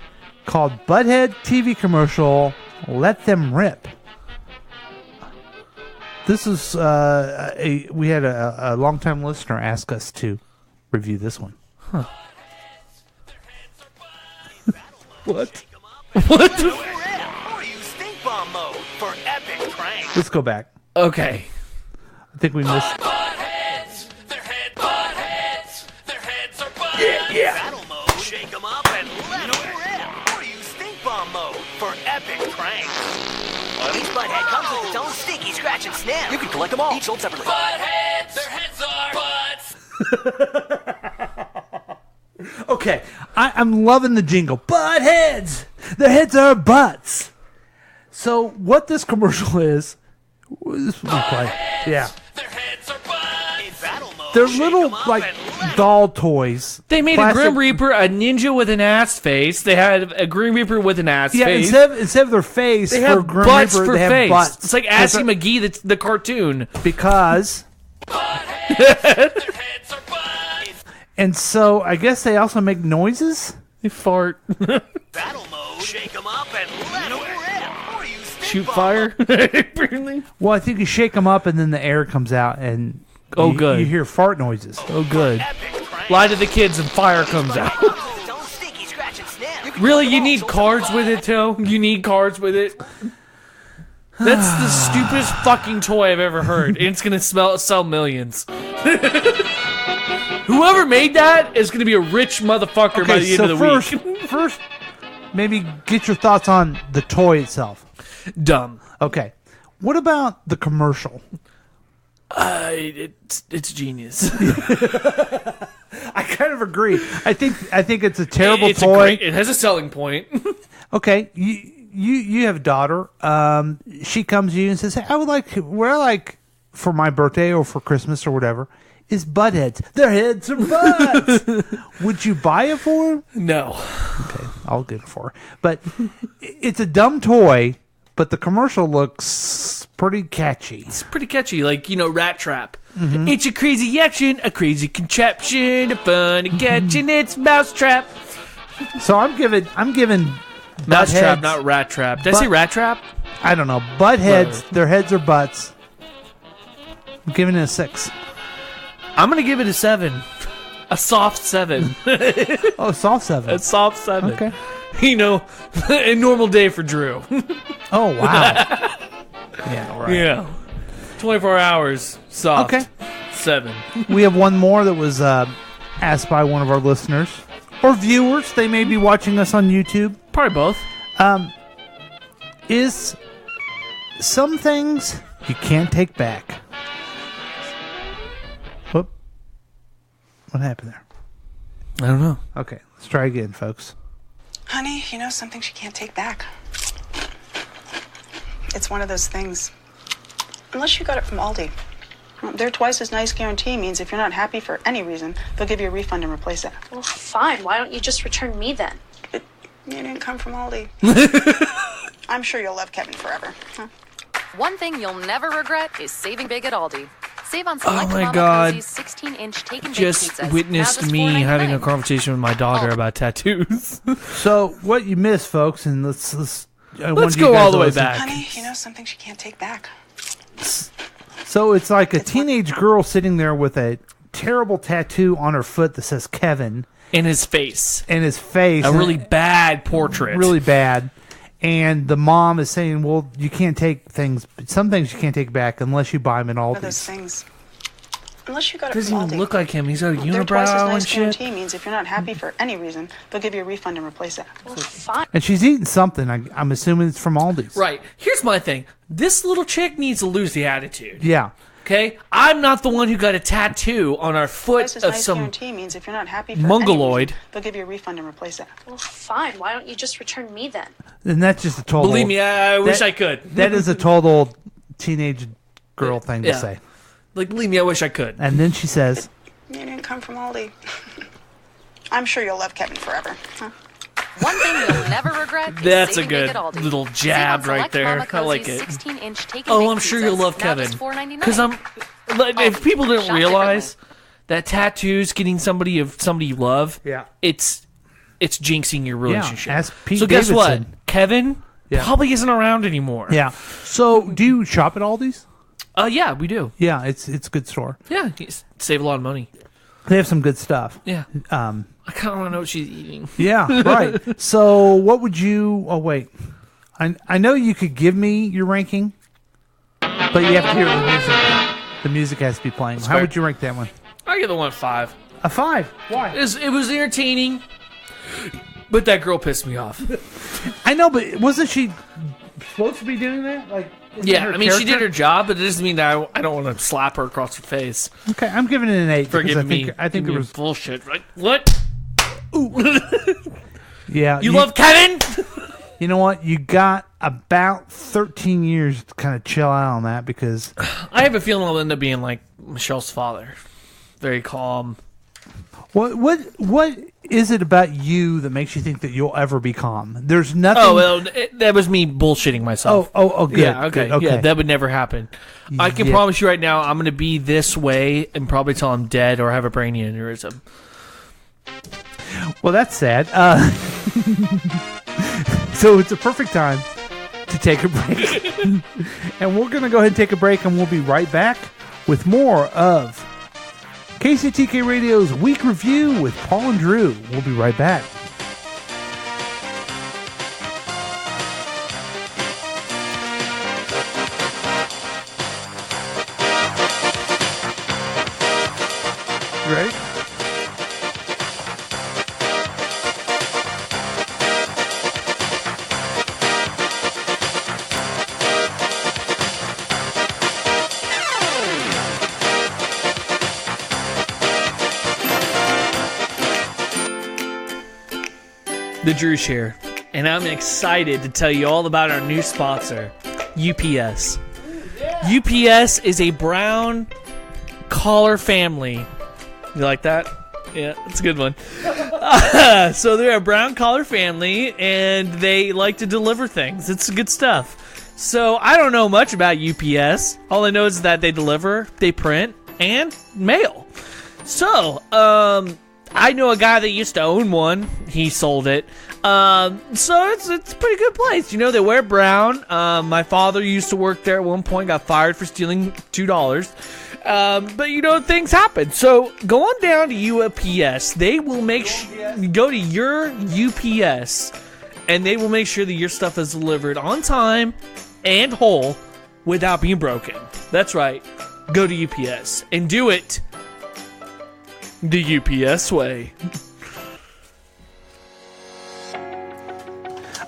F: called Butthead TV commercial, Let Them Rip. This is, we had a longtime listener ask us to review this one.
G: Huh.
F: What?
C: What? Stink bomb mode for epic pranks.
F: Let's go back.
G: Okay.
F: I think we missed.
C: Yeah. Battle mode. Shake 'em up and let 'em rip. Or use stink bomb mode for epic pranks. Each butthead comes with its own stinky scratch and sniff. You can collect them all, each sold separately.
L: Buttheads, their heads are butts.
F: Okay, I'm loving the jingle. Buttheads! The heads are butts. So what this commercial is, this will play. Yeah. They're little like doll toys.
G: They made
F: Plastic-
G: a Grim Reaper, a ninja with an ass face. They had a Grim Reaper with an ass
F: Yeah,
G: face.
F: instead of their face,
G: They
F: for
G: have
F: Grim
G: butts
F: Reaper,
G: for
F: they have
G: face.
F: butts.
G: It's like Assy McGee, the cartoon.
F: Because. And so I guess they also make noises.
G: They fart.
C: Battle mode. Shake 'em up and let 'em rip. Or use stink
G: Shoot
C: bomb
G: fire.
C: mode.
F: Well, I think you shake them up and then the air comes out and
G: Oh,
F: you,
G: good.
F: you hear fart noises.
G: Oh, good. Lie to the kids and fire comes out. Really, you need cards with it, too? You need cards with it? That's the stupidest fucking toy I've ever heard. And it's gonna sell millions. Whoever made that is gonna be a rich motherfucker by the end of the week.
F: First, maybe get your thoughts on the toy itself.
G: Dumb.
F: Okay. What about the commercial?
G: It's genius.
F: I kind of agree. I think it's a terrible
G: It's
F: toy.
G: it has a selling point.
F: Okay, you you have a daughter. She comes to you and says, "Hey, I would like for my birthday or for Christmas or whatever is butt heads. Their heads are butts. Would you buy it for her?"
G: No.
F: Okay, I'll get it for her. But it's a dumb toy. But the commercial looks pretty catchy.
G: It's pretty catchy, like, Rat Trap. Mm-hmm. It's a crazy action, a crazy contraption, a funny catching, it's Mousetrap.
F: So I'm giving
G: Mousetrap, not Rat Trap. Did I say Rat Trap?
F: I don't know. Butt heads, their heads are butts. I'm giving it a 6.
G: I'm going to give it a 7. A soft 7.
F: Oh, soft 7.
G: A soft 7.
F: Okay.
G: A normal day for Drew.
F: Oh, wow. Yeah, right.
G: Yeah. 24 hours, soft.
F: Okay.
G: 7.
F: We have one more that was asked by one of our listeners or viewers. They may be watching us on YouTube.
G: Probably both.
F: Is some things you can't take back. Whoop. What happened there?
G: I don't know.
F: Okay, let's try again, folks.
M: Honey, something she can't take back. It's one of those things. Unless you got it from Aldi. Their twice as nice guarantee means if you're not happy for any reason, they'll give you a refund and replace it.
N: Well, fine. Why don't you just return me then?
M: But you didn't come from Aldi. I'm sure you'll love Kevin forever. Huh?
O: One thing you'll never regret is saving big at Aldi. Save on select
G: my
O: Mama
G: God.
O: Cozy's 16-inch take and bake
G: Just
O: pizzas.
G: witnessed
O: Now just
G: me
O: $4.99.
G: having a conversation with my daughter about tattoos.
F: So what you missed, folks, and let's
G: go all the way back.
M: Honey, something she can't take back.
F: So it's like a teenage girl sitting there with a terrible tattoo on her foot that says Kevin.
G: In his face.
F: A
G: really bad portrait.
F: Really bad. And the mom is saying, well, you can't take some things you can't take back unless you buy them in
M: One of
F: Aldi.
M: those things. Unless you got it
G: Doesn't
M: from
G: even
M: Aldi.
G: look like him. He's got a
M: Their twice as
G: unibrow
M: nice
G: and shit.
M: guarantee means if you're not happy for any reason, they'll give you a refund and replace it.
N: Well, fine.
F: And she's eating something. I'm assuming it's from Aldi's.
G: Right. Here's my thing. This little chick needs to lose the attitude.
F: Yeah.
G: Okay? I'm not the one who got a tattoo on our foot
M: Twice as
G: of
M: nice
G: some
M: guarantee means if you're not happy for
G: mongoloid.
M: any reason, they'll give you a refund and replace it.
N: Well, fine. Why don't you just return me then?
F: And that's just a total.
G: Believe me, I wish I could.
F: That is a total teenage girl thing to
G: Yeah.
F: say.
G: Like, believe me, I wish I could.
F: And then she says,
M: You didn't come from Aldi. I'm sure you'll love Kevin forever. Huh?
O: One thing you'll never regret is
G: That's a
O: saving
G: good
O: big at Aldi.
G: little
O: Save on
G: jab right
O: select
G: there.
O: Mama
G: I like
O: Cozy's
G: it.
O: 16-inch take and
G: Oh,
O: bake
G: I'm sure you'll
O: pizzas,
G: love
O: now
G: Kevin.
O: just $4.99.
G: Because if people didn't
O: Shop
G: realize that tattoos getting somebody you love,
F: yeah,
G: it's jinxing your relationship.
F: ask Pete
G: so guess what?
F: Davidson.
G: Kevin
F: Yeah.
G: probably isn't around anymore.
F: yeah. So do you shop at Aldi's?
G: Yeah, we do.
F: Yeah, it's a good store.
G: Yeah, you save a lot of money.
F: They have some good stuff.
G: Yeah. I kind of want to know what she's eating.
F: Yeah, right. So what would you... Oh, wait. I know you could give me your ranking, but you have to hear the music. The music has to be playing. How
G: fair.
F: would you rank that one?
G: I give the one 5.
F: A 5? Why?
G: It was entertaining, but that girl pissed me off.
F: I know, but wasn't she supposed to be doing that? Like, isn't that
G: Yeah,
F: her
G: I mean, she did
F: character?
G: her job, but it doesn't mean that I don't want to slap her across the face.
F: Okay, I'm giving it an 8.
G: For
F: because
G: giving me,
F: I think it was
G: bullshit. Right? What?
F: Yeah.
G: You love Kevin?
F: You know what? You got about 13 years to kind of chill out on that because
G: I have a feeling I'll end up being like Michelle's father. Very calm.
F: what is it about you that makes you think that you'll ever be calm? There's nothing.
G: Oh, well, that was me bullshitting myself.
F: Oh, good.
G: Yeah, okay.
F: good, okay.
G: Yeah, that would never happen. I can
F: Yeah.
G: promise you right now, I'm going to be this way and probably till I'm dead or have a brain aneurysm.
F: Well, that's sad. So it's a perfect time to take a break. And we're going to go ahead and take a break, and we'll be right back with more of KCTK Radio's Week Review with Paul and Drew. We'll be right back. You ready?
G: The Drew Share. and I'm excited to tell you all about our new sponsor, UPS. UPS is a brown collar family. You like that? Yeah, that's a good one. So they're a brown collar family, and they like to deliver things. It's good stuff. So I don't know much about UPS. All I know is that they deliver, they print, and mail. So, I know a guy that used to own one. He sold it. So it's a pretty good place. You know, they wear brown. My father used to work there at one point, got fired for stealing $2. But you know, things happen. So go on down to UPS. They will go to your UPS, and they will make sure that your stuff is delivered on time and whole without being broken. That's right. Go to UPS and do it the UPS way.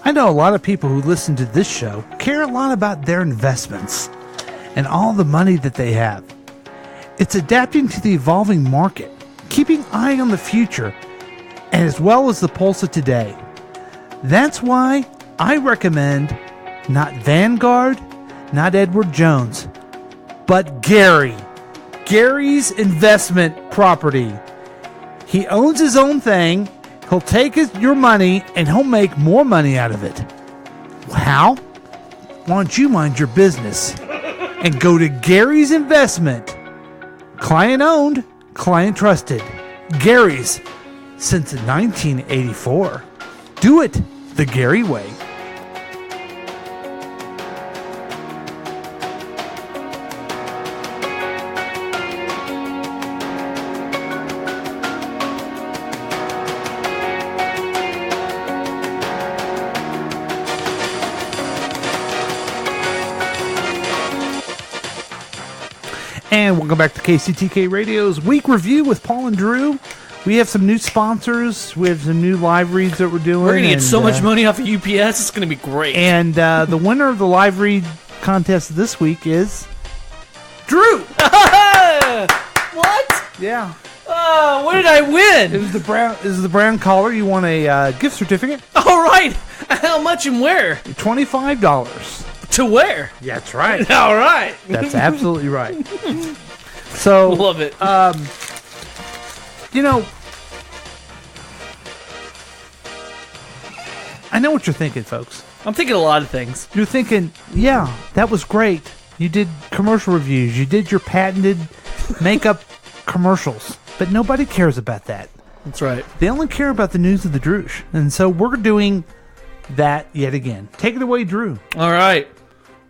F: I know a lot of people who listen to this show care a lot about their investments and all the money that they have. It's adapting to the evolving market, keeping eye on the future, and as well as the pulse of today. That's why I recommend not Vanguard, not Edward Jones, but Gary. Gary's Investment Property. He owns his own thing. He'll take your money and he'll make more money out of it. How? Why don't you mind your business and go to Gary's Investment? Client owned, client trusted. Gary's since 1984. Do it the Gary way. And welcome back to KCTK Radio's Week Review with Paul and Drew. We have some new sponsors. We have some new live reads that we're doing.
G: We're going to get so much money off of UPS. It's going to be great.
F: And the winner of the live read contest this week is Drew.
G: What?
F: Yeah.
G: Oh, what did I win?
F: It was the brown collar. You won a gift certificate.
G: All right. How much and where?
F: $25.
G: To where?
F: Yeah, that's right.
G: All right.
F: That's absolutely right. So
G: love it.
F: You know, I know what you're thinking, folks.
G: I'm thinking a lot of things.
F: You're thinking, yeah, that was great. You did commercial reviews. You did your patented makeup commercials. But nobody cares about that.
G: That's right.
F: They only care about the news of the Droosh. And so we're doing that yet again. Take it away, Drew.
G: All right.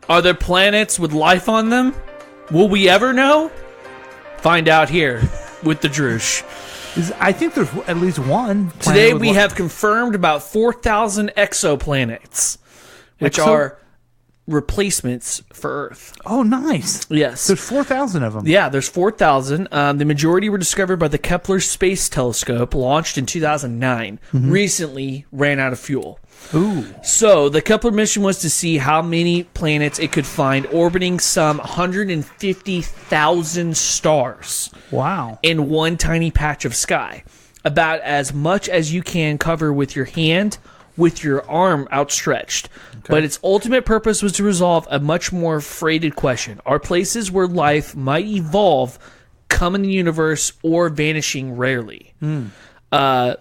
G: Are there planets with life on them? Will we ever know? Find out here with the Droosh.
F: I think there's at least one.
G: Today we have confirmed about 4,000 exoplanets, which are replacements for Earth.
F: Oh, nice.
G: Yes.
F: There's 4,000 of them.
G: Yeah, there's 4,000. The majority were discovered by the Kepler Space Telescope, launched in 2009.
F: Mm-hmm.
G: Recently ran out of fuel.
F: Ooh.
G: So the Kepler mission was to see how many planets it could find orbiting some 150,000 stars.
F: Wow.
G: In one tiny patch of sky. About as much as you can cover with your hand, with your arm outstretched. Okay. But its ultimate purpose was to resolve a much more freighted question. Are places where life might evolve, come in the universe, or vanishing rarely?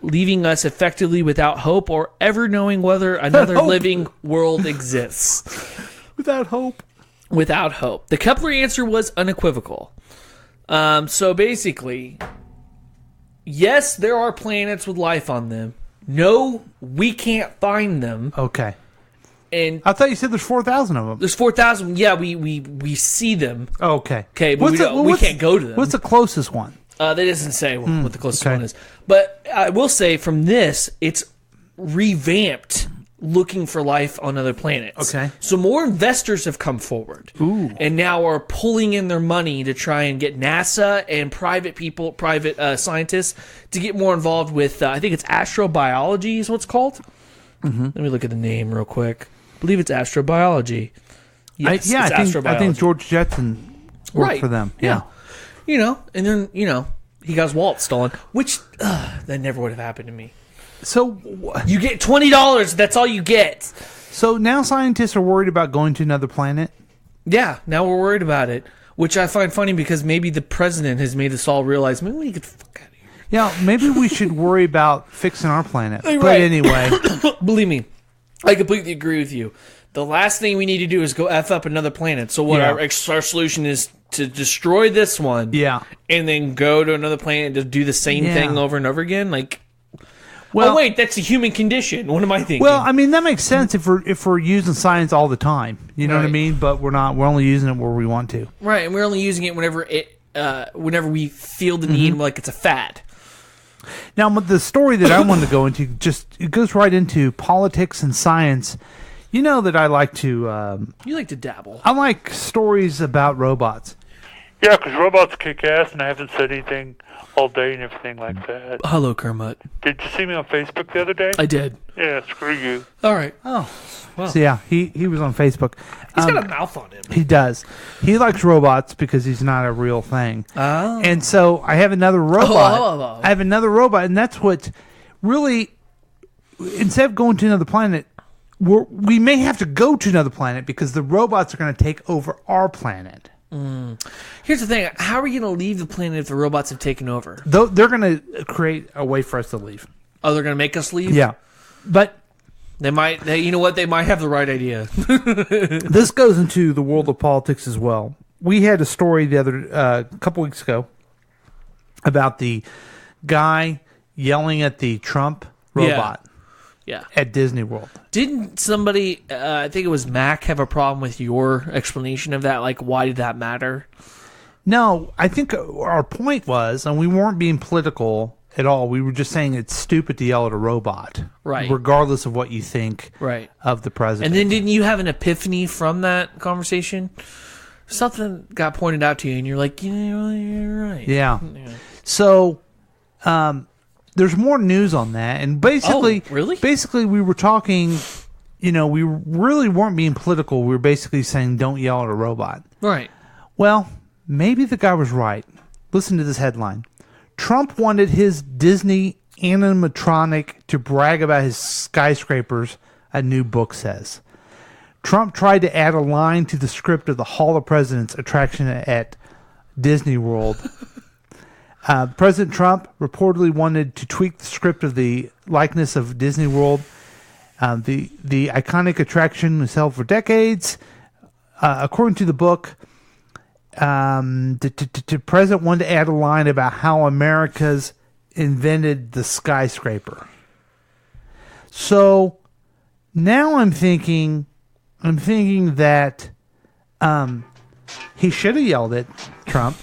G: Leaving us effectively without hope or ever knowing whether another living world exists.
F: Without hope.
G: Without hope. The Kepler answer was unequivocal. So basically, yes, there are planets with life on them. No, we can't find them.
F: Okay.
G: And
F: I thought you said there's 4,000 of them.
G: There's 4,000. Yeah, we see them.
F: Oh, okay.
G: Okay, but we can't go to them.
F: What's the closest one?
G: That doesn't say what the closest one is. But I will say from this, it's revamped looking for life on other planets.
F: Okay.
G: So more investors have come forward.
F: Ooh.
G: And now are pulling in their money to try and get NASA and private scientists to get more involved with, I think it's astrobiology is what it's called.
F: Mm-hmm.
G: Let me look at the name real quick. I believe it's astrobiology. Yes,
F: I
G: astrobiology.
F: think George Jetson worked for them. Yeah.
G: And then, he got his wallet stolen, which that never would have happened to me.
F: So
G: you get $20. That's all you get.
F: So now scientists are worried about going to another planet?
G: Yeah, now we're worried about it, which I find funny because maybe the president has made us all realize maybe we need to get the fuck out of here.
F: Yeah, maybe we should worry about fixing our planet.
G: Right.
F: But anyway.
G: Believe me, I completely agree with you. The last thing we need to do is go F up another planet. So what our solution is to destroy this one.
F: Yeah.
G: And then go to another planet to do the same thing over and over again. Like,
F: well,
G: oh wait, that's a human condition. What am I thinking?
F: Well, I mean that makes sense if we're using science all the time. You know what I mean? But we're not. We're only using it where we want to.
G: Right, and we're only using it whenever we feel the need, like it's a fad.
F: Now, the story that I wanted to go into it goes right into politics and science. You know that I like to.
G: You like to dabble.
F: I like stories about robots.
P: Yeah, because robots kick ass, and I haven't said anything all day and everything like that.
G: Hello, Kermit.
P: Did you see me on Facebook the other day?
G: I did.
P: Yeah, screw you.
G: All right.
F: Oh,
G: well.
F: So yeah, he was on Facebook.
G: He's got a mouth on him.
F: He does. He likes robots because he's not a real thing.
G: Oh.
F: And so I have another robot.
G: Oh.
F: I have another robot, and that's what really. Instead of going to another planet, we may have to go to another planet because the robots are going to take over our planet.
G: Here's the thing: how are we going to leave the planet if the robots have taken over?
F: They're going to create a way for us to leave.
G: Oh, they're going to make us leave?
F: Yeah, but
G: they might. You know what? They might have the right idea.
F: This goes into the world of politics as well. We had a story the other couple weeks ago about the guy yelling at the Trump robot.
G: Yeah.
F: At Disney World.
G: Didn't somebody, I think it was Mac, have a problem with your explanation of that? Like, why did that matter?
F: No, I think our point was, and we weren't being political at all, we were just saying it's stupid to yell at a robot.
G: Right.
F: Regardless of what you think of the president.
G: And then didn't you have an epiphany from that conversation? Something got pointed out to you, and you're like, you're right.
F: Yeah. So, there's more news on that, and basically, basically, we were talking. We really weren't being political. We were basically saying, "Don't yell at a robot."
G: Right.
F: Well, maybe the guy was right. Listen to this headline: Trump wanted his Disney animatronic to brag about his skyscrapers. A new book says. Trump tried to add a line to the script of the Hall of Presidents attraction at Disney World. President Trump reportedly wanted to tweak the script of the likeness of Disney World. The iconic attraction was held for decades. According to the book, the president wanted to add a line about how America's invented the skyscraper. So now I'm thinking that he should have yelled at Trump.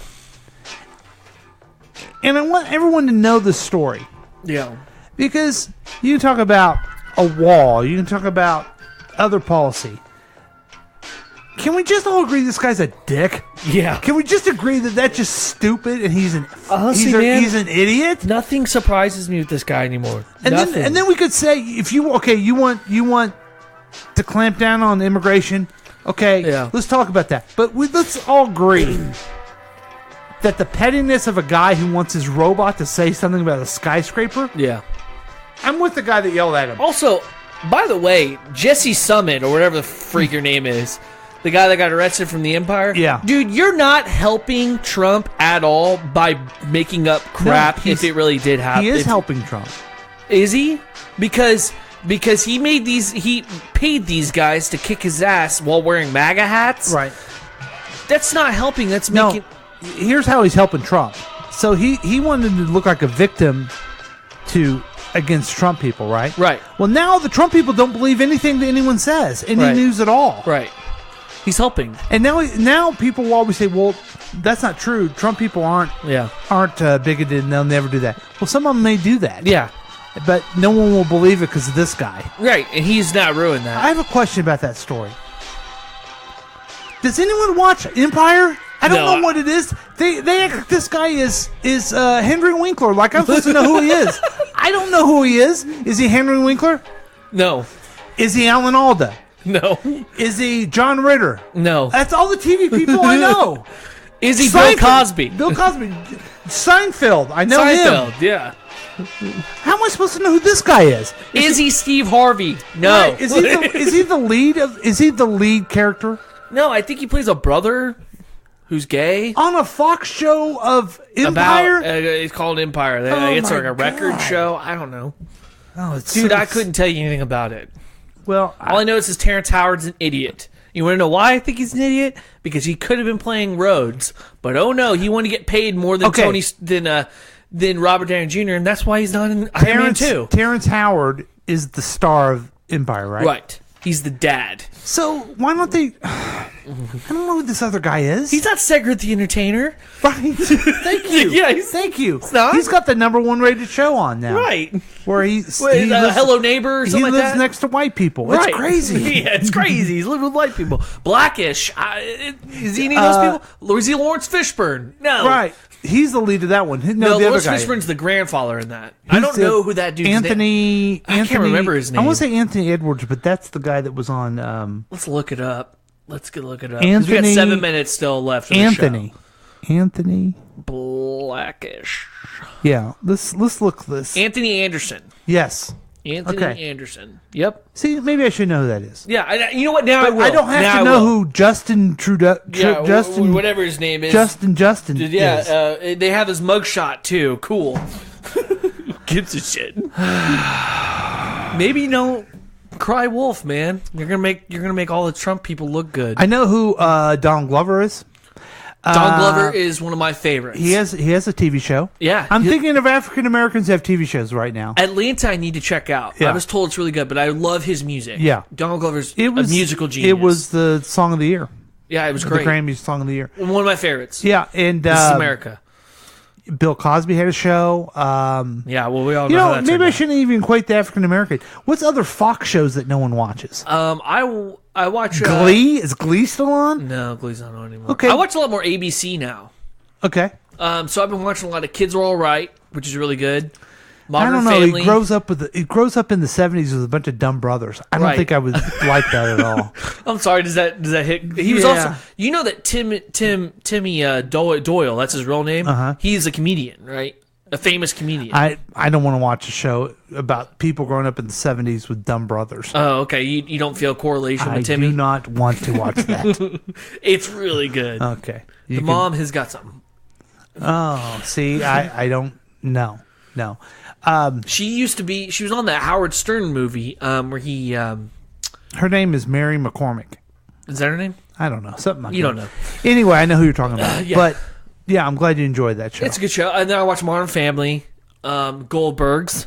F: And I want everyone to know this story.
G: Yeah.
F: Because you can talk about a wall. You can talk about other policy. Can we just all agree this guy's a dick?
G: Yeah.
F: Can we just agree that that's just stupid and he's an
G: Honestly,
F: he's an idiot?
G: Nothing surprises me with this guy anymore.
F: And
G: Nothing.
F: then we could say if you want to clamp down on immigration. Okay, let's talk about that. But let's all agree that the pettiness of a guy who wants his robot to say something about a skyscraper.
G: Yeah.
F: I'm with the guy that yelled at him.
G: Also, by the way, Jesse Summit, or whatever the freak your name is, the guy that got arrested from the Empire.
F: Yeah.
G: Dude, you're not helping Trump at all by making up crap if it really did happen.
F: He is helping Trump.
G: Is he? Because he paid these guys to kick his ass while wearing MAGA hats.
F: Right.
G: That's not helping. That's making...
F: Here's how he's helping Trump. So he wanted to look like a victim against Trump people, right?
G: Right.
F: Well, now the Trump people don't believe anything that anyone says, any news at all.
G: Right. He's helping.
F: And now people will always say, well, that's not true. Trump people aren't bigoted and they'll never do that. Well, some of them may do that.
G: Yeah.
F: But no one will believe it because of this guy.
G: Right, and he's not ruined that.
F: I have a question about that story. Does anyone watch Empire? I don't know what it is. They act like this guy is Henry Winkler. Like I'm supposed to know who he is. I don't know who he is. Is he Henry Winkler?
G: No.
F: Is he Alan Alda?
G: No.
F: Is he John Ritter?
G: No.
F: That's all the TV people I know.
G: Is he Bill Cosby?
F: Bill Cosby. Seinfeld. I know him.
G: Yeah.
F: How am I supposed to know who this guy is?
G: Is he Steve Harvey? No.
F: Right. Is he the lead of? Is he the lead character
G: No, I think he plays a brother who's gay.
F: on a Fox show of Empire?
G: It's called Empire. It's like a record show. I don't know.
F: Oh, it's
G: Dude, I couldn't tell you anything about it.
F: Well,
G: all I know is Terrence Howard's an idiot. You want to know why I think he's an idiot? Because he could have been playing Rhodes, but oh no, he wanted to get paid more than than Robert Downey Jr., and that's why he's not in Iron Man 2.
F: Terrence Howard is the star of Empire, right?
G: Right. He's the dad.
F: So why don't they? I don't know who this other guy is.
G: He's not Cedric the Entertainer.
F: Right. Thank you.
G: Yeah,
F: thank you.
G: not?
F: He's got the #1 rated show on now.
G: Right.
F: Where he
G: Hello Neighbor or something like that?
F: He lives next to white people.
G: Right.
F: It's crazy.
G: Yeah, it's crazy. He's living with white people. Blackish. Is he any of those people? Or is he Lawrence Fishburne? No.
F: Right. He's the lead of that one.
G: No,
F: the
G: Lawrence
F: other guy.
G: Fishburne's the grandfather in that. I don't know who that dude's
F: Anthony.
G: I can't remember his name.
F: I want to say Anthony Edwards, but that's the guy that was on.
G: Let's look it up. Let's look it up. 'Cause we got 7 minutes still left. Of
F: Anthony.
G: The show.
F: Anthony.
G: Blackish.
F: Yeah. Let's look this.
G: Anthony Anderson.
F: Yes.
G: Anthony Anderson. Yep.
F: See, maybe I should know who that is.
G: Yeah. You know what? Now I will.
F: I don't have to know who Justin Trudeau. Justin,
G: whatever his name is.
F: Justin.
G: Yeah. They have his mugshot too. Cool. Gives a shit. Maybe you know. Cry wolf, man. You're gonna make all the Trump people look good.
F: I know who Donald Glover is.
G: Don Glover is one of my favorites.
F: He has a TV show.
G: Yeah.
F: I'm thinking of African Americans who have TV shows right now.
G: Atlanta, I need to check out.
F: Yeah.
G: I was told it's really good, but I love his music.
F: Yeah.
G: Donald Glover's a musical genius.
F: It was the song of the year.
G: Yeah, it was great.
F: The Grammy song of the year.
G: One of my favorites.
F: Yeah, and
G: This is America.
F: Bill Cosby had a show.
G: Yeah, well, we all know how that
F: maybe
G: turned
F: I
G: out.
F: shouldn't even equate the African American. What's other Fox shows that no one watches?
G: I watch
F: Glee. Is Glee still on?
G: No, Glee's not on anymore.
F: Okay.
G: I watch a lot more ABC now.
F: Okay.
G: So I've been watching a lot of Kids Are All Right, which is really good. Modern
F: I don't know.
G: Family.
F: He grows up in the 70s with a bunch of dumb brothers. I don't
G: Right.
F: think I would like that at all.
G: I'm sorry. Does that hit? He was also. You know that Timmy Doyle. That's his real name. He's a comedian, right? A famous comedian.
F: I don't want to watch a show about people growing up in the 70s with dumb brothers.
G: Oh, okay. You don't feel correlation with Timmy?
F: I do not want to watch that.
G: It's really good.
F: Okay.
G: The mom has got something.
F: Oh, see, I don't know. No.
G: She was on that Howard Stern movie where he.
F: Her name is Mary McCormick.
G: Is that her name?
F: I don't know. Something like that.
G: You don't know.
F: Anyway, I know who you're talking about.
G: Yeah.
F: But yeah, I'm glad you enjoyed that show.
G: It's a good show. And then I watch Modern Family, Goldbergs.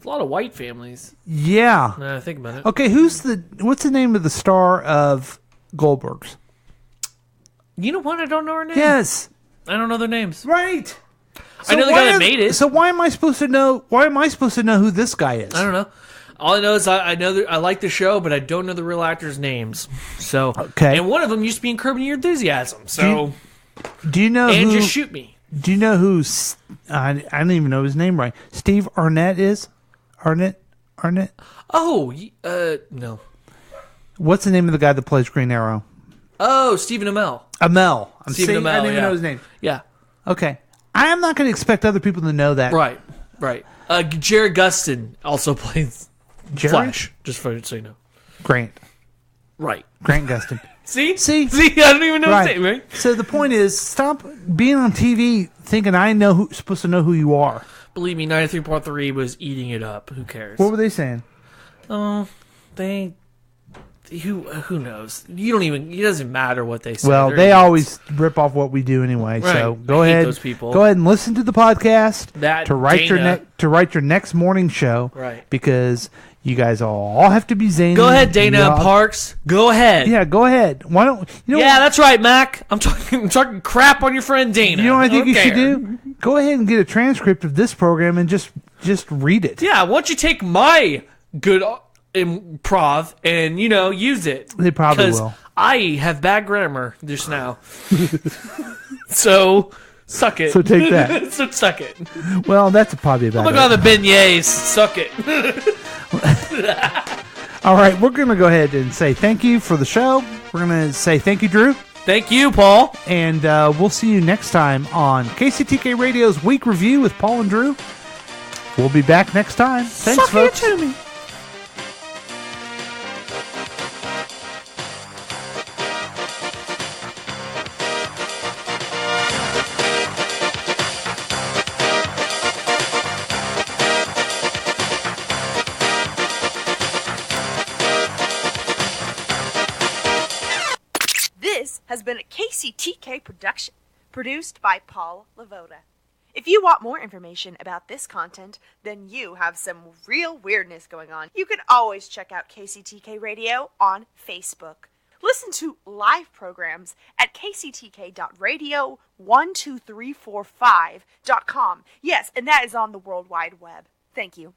G: A lot of white families.
F: Yeah.
G: Now I think about it.
F: Okay, what's the name of the star of Goldbergs?
G: You know what? I don't know her name.
F: Yes.
G: I don't know their names.
F: Right.
G: I know the guy that made it.
F: So why am I supposed to know? Why am I supposed to know who this guy is?
G: I don't know. All I know is I know I like the show, but I don't know the real actors' names. So
F: okay,
G: and one of them used to be in Curb Your Enthusiasm. So
F: do you know?
G: And
F: who,
G: Just Shoot Me.
F: Do you know who? I don't even know his name right. Steve Arnett is. Arnett.
G: Oh, no.
F: What's the name of the guy that plays Green Arrow?
G: Oh, Stephen Amell.
F: Amell.
G: Stephen Amell.
F: I didn't even know his name.
G: Yeah.
F: Okay. I am not going to expect other people to know that.
G: Right. Jared Gustin also plays Flash. Just so you know.
F: Grant.
G: Right.
F: Grant Gustin.
G: See, I don't even know his name, right?
F: So the point is, stop being on TV thinking supposed to know who you are.
G: Believe me, 93.3 was eating it up. Who cares?
F: What were they saying?
G: Oh, who knows? It doesn't matter what they say.
F: Well, they always rip off what we do anyway.
G: Right.
F: So go
G: I hate
F: ahead.
G: those people.
F: Go ahead and listen to the podcast
G: That
F: to write
G: Dana.
F: to write your next morning show.
G: Right.
F: Because you guys all have to be zany.
G: Go ahead, Dana Parks. Go ahead.
F: Yeah, go ahead. Why don't you know?
G: Yeah, that's right, Mac. I'm talking crap on your friend Dana.
F: You know what I think you should
G: care.
F: do? Go ahead and get a transcript of this program and just read it.
G: Yeah, why don't you take my good improv and use it?
F: They probably
G: 'Cause
F: will.
G: I have bad grammar just now. So suck it.
F: So take that.
G: So suck it.
F: Well, that's probably about
G: Oh my
F: it.
G: god, the beignets. Suck it.
F: All right, we're going to go ahead and say thank you for the show. We're going to say thank you, Drew.
G: Thank you, Paul.
F: And we'll see you next time on KCTK Radio's Week Review with Paul and Drew. We'll be back next time. Thanks,
G: Suck it
F: folks.
G: to me.
E: This has been a KCTK production, produced by Paul Lavoda. If you want more information about this content, then you have some real weirdness going on. You can always check out KCTK Radio on Facebook. Listen to live programs at kctk.radio12345.com. Yes, and that is on the World Wide Web. Thank you.